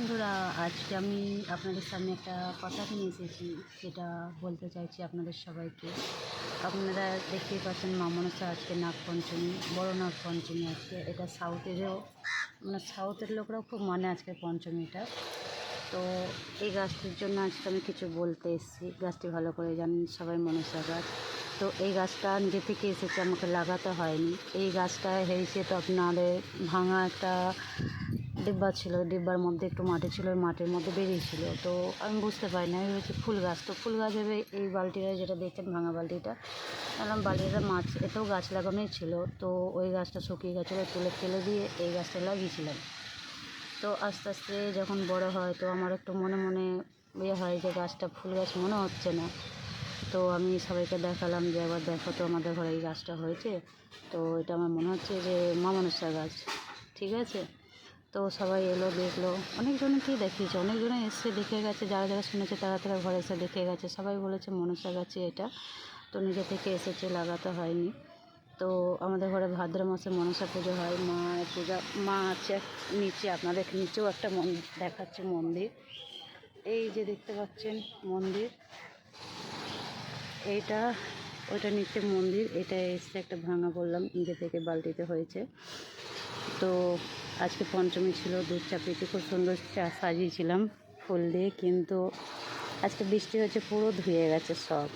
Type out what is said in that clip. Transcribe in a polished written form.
বন্ধুরা, আজকে আমি আপনাদের সামনে একটা কথা নিয়ে এসেছি, যেটা বলতে চাইছি আপনাদের সবাইকে। আপনারা দেখতেই পাচ্ছেন মা মনসা আজকে নাগপঞ্চমী, বড় নাগপঞ্চমী আজকে। এটা সাউথেরও, মানে সাউথের লোকরাও খুব মানে আজকে পঞ্চমীটা। তো এই গাছটির জন্য আজকে আমি কিছু বলতে এসেছি। গাছটি ভালো করে জানেন সবাই, মনসা গাছ। তো এই গাছটা নিজে থেকে এসেছে, আমাকে লাগাতে হয়নি। এই গাছটা হয়েছে তো আপনাদের ভাঙা একটা ডিব্বা ছিল, ডিব্বার মধ্যে একটু মাটি ছিল, ওই মাটির মধ্যে বেরিয়েছিল। তো আমি বুঝতে পারি না, আমি ভেবেছি ফুল গাছ। তো ফুল গাছ ভেবে এই বালতিটা, যেটা দেখছেন ভাঙা বালতিটা, বললাম বালতিটা মাছ, এতেও গাছ লাগানোই ছিল। তো ওই গাছটা শুকিয়ে গেছিলো, তুলে ফেলে দিয়ে এই গাছটা লাগিয়েছিলাম। তো আস্তে আস্তে যখন বড় হয়, তো আমার একটু মনে মনে ইয়ে হয় যে গাছটা ফুল গাছ মনে হচ্ছে না। তো আমি সবাইকে দেখালাম যে একবার দেখো তো আমাদের ঘরে এই গাছটা হয়েছে। তো এটা আমার মনে হচ্ছে যে মা মনসা গাছ, ঠিক আছে। তো সবাই এলো, দেখলো, অনেকজনকেই দেখিয়েছে, অনেকজনে এসে দেখে গেছে, যারা যারা শুনেছে তারা তারা ঘরে এসে দেখে গেছে। সবাই বলেছে মনসা গাছে এটা, তো নিজে থেকে এসেছে, লাগাতে হয়নি। তো আমাদের ঘরে ভাদ্র মাসে মনসা পুজো হয়, মায়ের পূজা। মা আছে নিচে, আপনাদের নিচেও একটা দেখাচ্ছে মন্দির, এই যে দেখতে পাচ্ছেন মন্দির, এইটা ওইটা নিচে মন্দির। এটা এসে একটা ভাঙা, বললাম নিজে থেকে বালতিতে হয়েছে। তো আজকে পঞ্চমী ছিল, দুধ চা পেতে খুব সুন্দর চা সাজিয়েছিলাম ফুল দিয়ে, কিন্তু আজকে বৃষ্টি হয়েছে, পুরো ধুয়ে গেছে সব।